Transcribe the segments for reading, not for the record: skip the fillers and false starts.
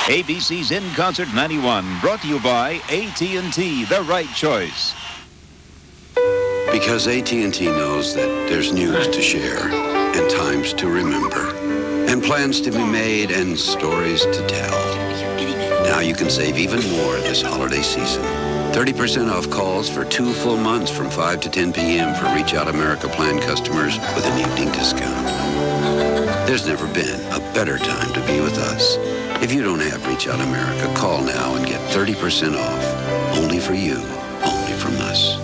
ABC's In Concert 91, brought to you by AT&T, the right choice. Because AT&T knows that there's news to share and times to remember and plans to be made and stories to tell. Now you can save even more this holiday season. 30% off calls for 2 full months from 5 to 10 p.m. for Reach Out America plan customers with an evening discount. There's never been a better time to be with us. If you don't have Reach Out America, call now and get 30% off. Only for you, only from us.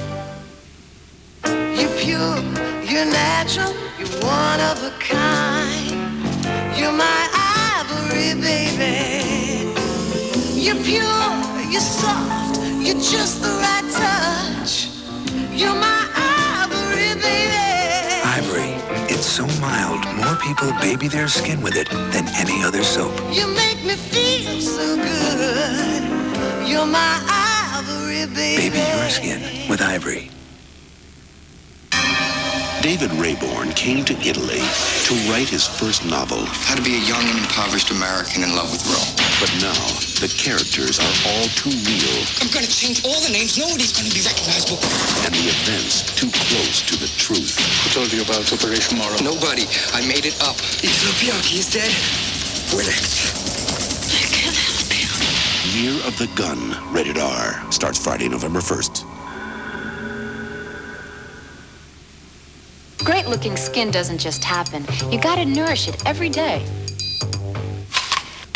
You're pure, you're natural, you're one of a kind. You're my ivory, baby. You're pure, you're soft, you're just the right touch. You're my ivory, baby. Ivory, it's so mild, more people baby their skin with it than any other soap. You make me feel so good. You're my ivory, baby. Baby your skin with Ivory. David Rayborn came to Italy to write his first novel. How to be a young and impoverished American in love with Rome. But now, the characters are all too real. I'm going to change all the names. Nobody's going to be recognizable. And the events too close to the truth. Who told you about Operation Morrow? Nobody. I made it up. Italo Bianchi is dead. We're next. I can't help you. Year of the Gun, rated R. Starts Friday, November 1st. Great-looking skin doesn't just happen. You gotta nourish it every day.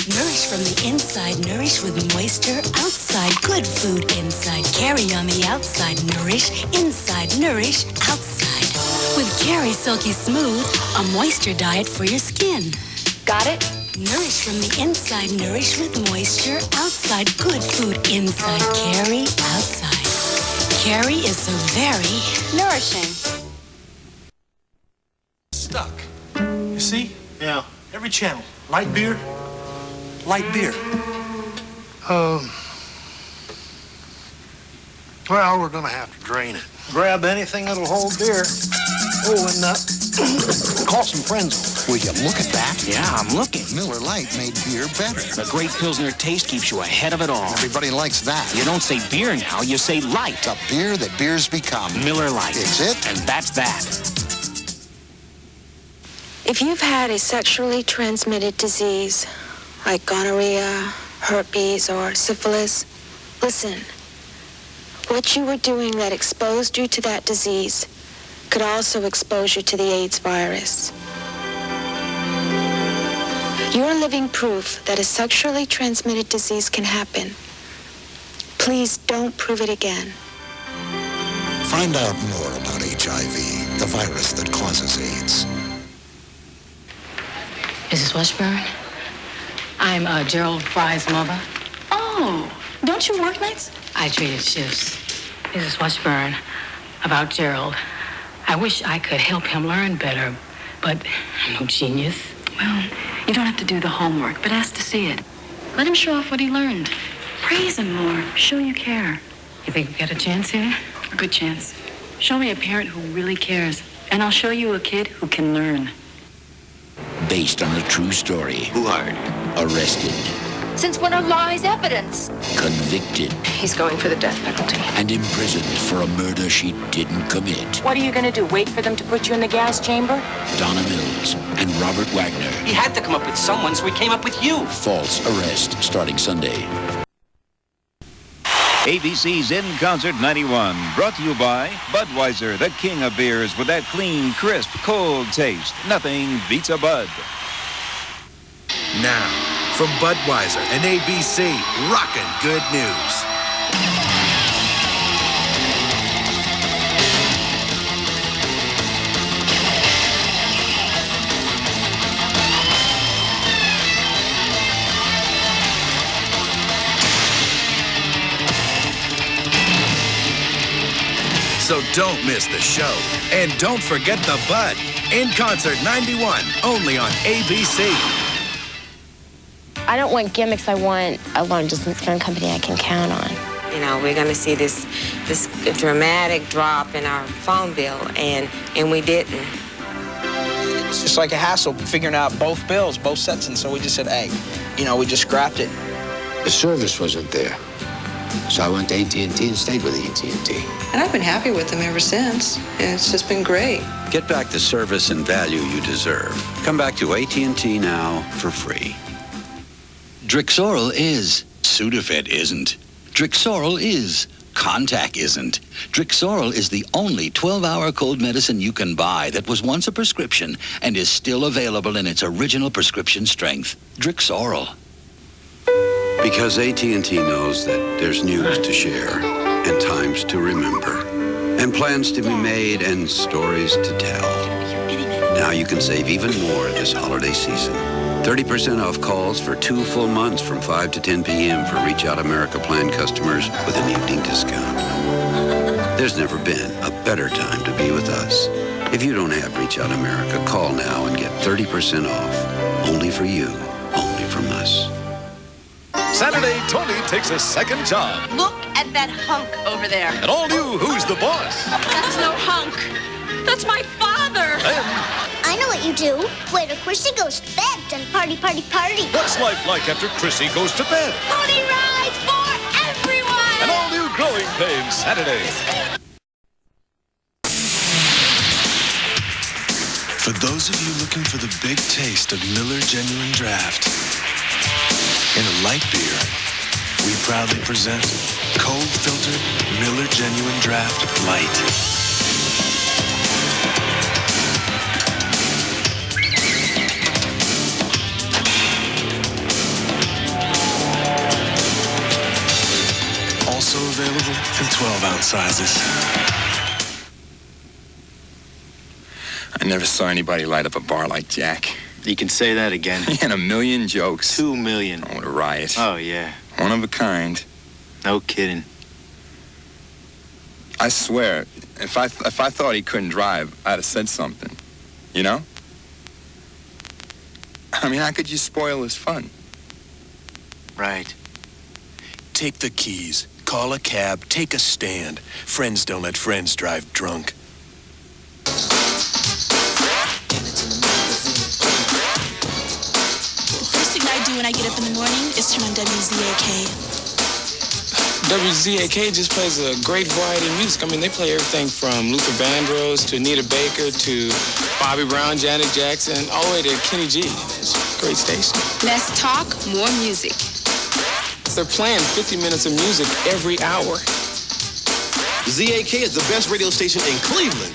Nourish from the inside, nourish with moisture outside. Good food inside, Keri on the outside. Nourish inside, nourish outside. With Keri Silky Smooth, a moisture diet for your skin. Got it? Nourish from the inside, nourish with moisture outside. Good food inside, Keri outside. Keri is so very Nourishing. Stuck. You see? Yeah. Every channel. Light beer. Light beer. Well, we're gonna have to drain it. Grab anything that'll hold beer. Oh, and call some friends over. Will you look at that? Yeah, I'm looking. Miller Lite made beer better. The great Pilsner taste keeps you ahead of it all. Everybody likes that. You don't say beer now, you say Lite. The beer that beers become. Miller Lite. It's it. And that's that. If you've had a sexually transmitted disease, like gonorrhea, herpes, or syphilis, listen. What you were doing that exposed you to that disease could also expose you to the AIDS virus. You're living proof that a sexually transmitted disease can happen. Please don't prove it again. Find out more about HIV, the virus that causes AIDS. Mrs. Washburn, I'm Gerald Fry's mother. Oh, don't you work nights? I traded shifts. Mrs. Washburn, about Gerald. I wish I could help him learn better, but I'm no genius. Well, you don't have to do the homework, but ask to see it. Let him show off what he learned. Praise him more. Show you care. You think we got a chance here? A good chance. Show me a parent who really cares, and I'll show you a kid who can learn. Based on a true story. Who hired? Arrested. Since when are lies evidence? Convicted. He's going for the death penalty. And imprisoned for a murder she didn't commit. What are you gonna do, wait for them to put you in the gas chamber? Donna Mills and Robert Wagner. He had to come up with someone, so he came up with you. False arrest, starting Sunday. ABC's In Concert 91, brought to you by Budweiser, the king of beers with that clean, crisp, cold taste. Nothing beats a Bud. Now, from Budweiser and ABC, rockin' good news. So don't miss the show. And don't forget the Bud. In Concert 91, only on ABC. I don't want gimmicks. I want a long-distance phone company I can count on. You know, we're going to see this dramatic drop in our phone bill, and we didn't. It's just like a hassle figuring out both bills, both sets, and so we just said, hey, you know, we just scrapped it. The service wasn't there. So I went to AT&T and stayed with AT&T. And I've been happy with them ever since. And it's just been great. Get back the service and value you deserve. Come back to AT&T now for free. Drixoral is. Sudafed isn't. Drixoral is. Contac isn't. Drixoral is the only 12-hour cold medicine you can buy that was once a prescription and is still available in its original prescription strength. Drixoral. Because AT&T knows that there's news to share and times to remember and plans to be made and stories to tell. Now you can save even more this holiday season. 30% off calls for 2 full months from 5 to 10 p.m. for Reach Out America plan customers with an evening discount. There's never been a better time to be with us. If you don't have Reach Out America, call now and get 30% off. Only for you, only from us. Saturday, Tony takes a second job. Look at that hunk over there. And all new Who's the Boss? That's no hunk. That's my father. I know what you do. Wait till Chrissy goes to bed and party, party, party. What's life like after Chrissy goes to bed? Pony rides for everyone. And all new Growing Pains Saturdays. For those of you looking for the big taste of Miller Genuine Draft, in a light beer, we proudly present cold-filtered Miller Genuine Draft Lite. Also available in 12-ounce sizes. I never saw anybody light up a bar like Jack. You can say that again. He had 1 million jokes. 2 million. Oh, what a riot. Oh, yeah. One of a kind. No kidding. I swear, if I thought he couldn't drive, I'd have said something. You know? I mean, how could you spoil his fun? Right. Take the keys, call a cab, take a stand. Friends don't let friends drive drunk. When I get up in the morning, is turn on WZAK. WZAK just plays a great variety of music. I mean, they play everything from Luther Vandross to Anita Baker to Bobby Brown, Janet Jackson, all the way to Kenny G. It's a great station. Less talk, more music. They're playing 50 minutes of music every hour. ZAK is the best radio station in Cleveland.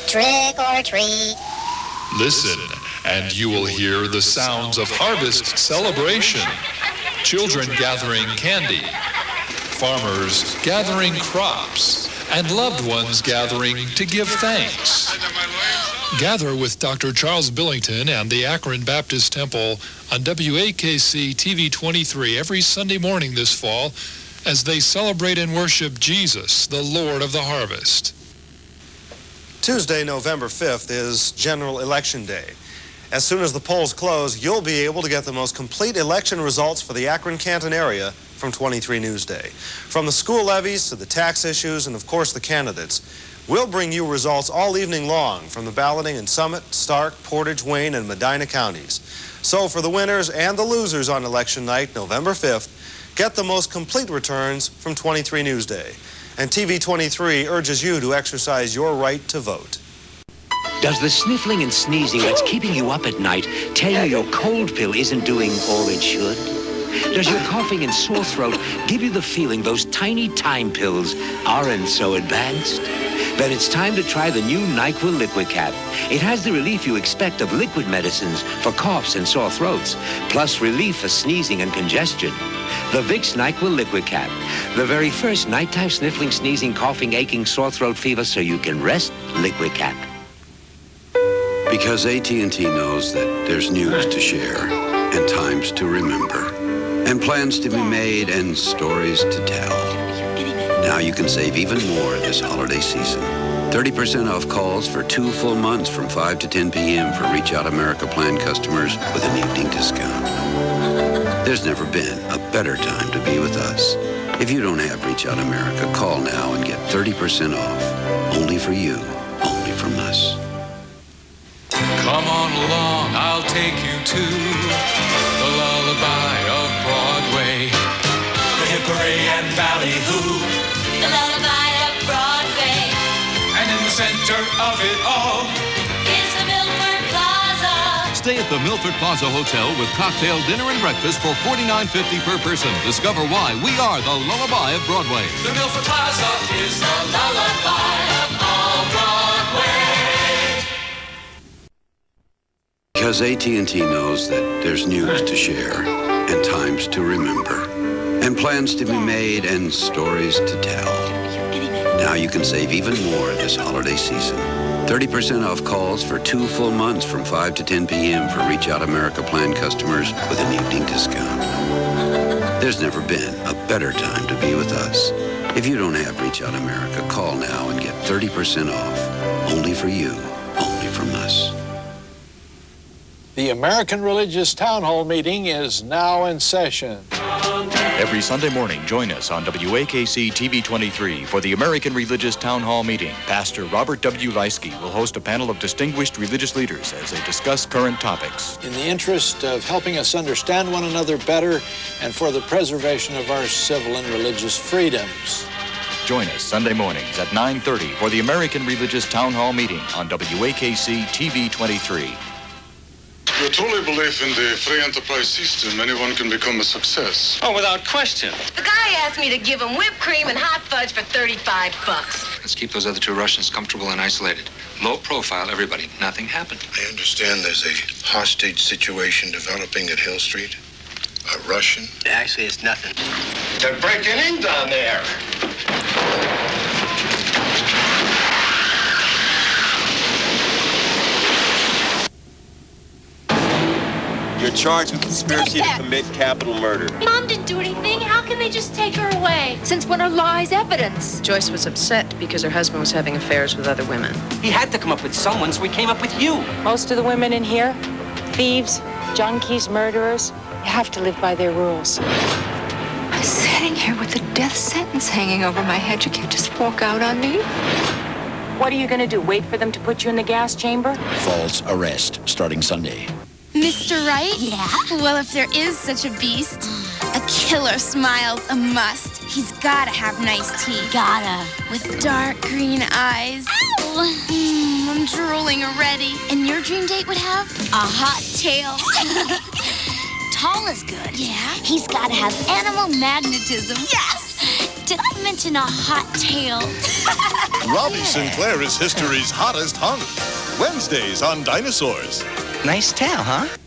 Trick or treat. Listen, and you will hear the sounds of harvest celebration. Children gathering candy, farmers gathering crops, and loved ones gathering to give thanks. Gather with Dr. Charles Billington and the Akron Baptist Temple on WAKC TV 23 every Sunday morning this fall as they celebrate and worship Jesus, the Lord of the harvest. Tuesday, November 5th is General Election Day. As soon as the polls close, you'll be able to get the most complete election results for the Akron-Canton area from 23 Newsday. From the school levies to the tax issues and, of course, the candidates, we'll bring you results all evening long from the balloting in Summit, Stark, Portage, Wayne, and Medina counties. So for the winners and the losers on election night, November 5th, get the most complete returns from 23 Newsday. And TV 23 urges you to exercise your right to vote. Does the sniffling and sneezing that's keeping you up at night tell you your cold pill isn't doing all it should? Does your coughing and sore throat give you the feeling those tiny time pills aren't so advanced? Then it's time to try the new Nyquil LiquiCap. It has the relief you expect of liquid medicines for coughs and sore throats, plus relief for sneezing and congestion. The Vicks Nyquil LiquiCap, the very first nighttime sniffling, sneezing, coughing, aching, sore throat, fever, so you can rest. LiquiCap. Because AT&T knows that there's news to share and times to remember and plans to be made and stories to tell. Now you can save even more this holiday season. 30% off calls for 2 full months from 5 to 10 p.m. for Reach Out America plan customers with an evening discount. There's never been a better time to be with us. If you don't have Reach Out America, call now and get 30% off. Only for you, only from us. Come on along, I'll take you to the Stay at the Milford Plaza Hotel with cocktail dinner and breakfast for $49.50 per person. Discover why we are the lullaby of Broadway. The Milford Plaza is the lullaby of all Broadway. Because AT&T knows that there's news to share and times to remember and plans to be made and stories to tell. Now you can save even more this holiday season. 30% off calls for 2 full months from 5 to 10 p.m. for Reach Out America plan customers with an evening discount. There's never been a better time to be with us. If you don't have Reach Out America, call now and get 30% off. Only for you, only from us. The American Religious Town Hall meeting is now in session. Every Sunday morning, join us on WAKC TV 23 for the American Religious Town Hall meeting. Pastor Robert W. Leisky will host a panel of distinguished religious leaders as they discuss current topics. In the interest of helping us understand one another better and for the preservation of our civil and religious freedoms. Join us Sunday mornings at 9:30 for the American Religious Town Hall meeting on WAKC TV 23. We truly believe in the free enterprise system. Anyone can become a success. Oh, without question. The guy asked me to give him whipped cream and hot fudge for $35. Let's keep those other 2 Russians comfortable and isolated. Low profile, everybody. Nothing happened. I understand there's a hostage situation developing at Hill Street. A Russian? Actually, it's nothing. They're breaking in down there. You're charged with conspiracy to commit capital murder. Mom didn't do anything. How can they just take her away? Since when are lies evidence? Joyce was upset because her husband was having affairs with other women. He had to come up with someone, so we came up with you. Most of the women in here, thieves, junkies, murderers, you have to live by their rules. I'm sitting here with a death sentence hanging over my head. You can't just walk out on me. What are you going to do, wait for them to put you in the gas chamber? False arrest, starting Sunday. Mr. Wright? Yeah? Well, if there is such a beast, a killer smile's a must. He's gotta have nice teeth. Gotta. With dark green eyes. Ow! I'm drooling already. And your dream date would have? A hot tail. Tall is good. Yeah? He's gotta have animal magnetism. Yes! Did I mention a hot tail? Robbie Sinclair is history's hottest hunk. Wednesdays on Dinosaurs. Nice tail, huh?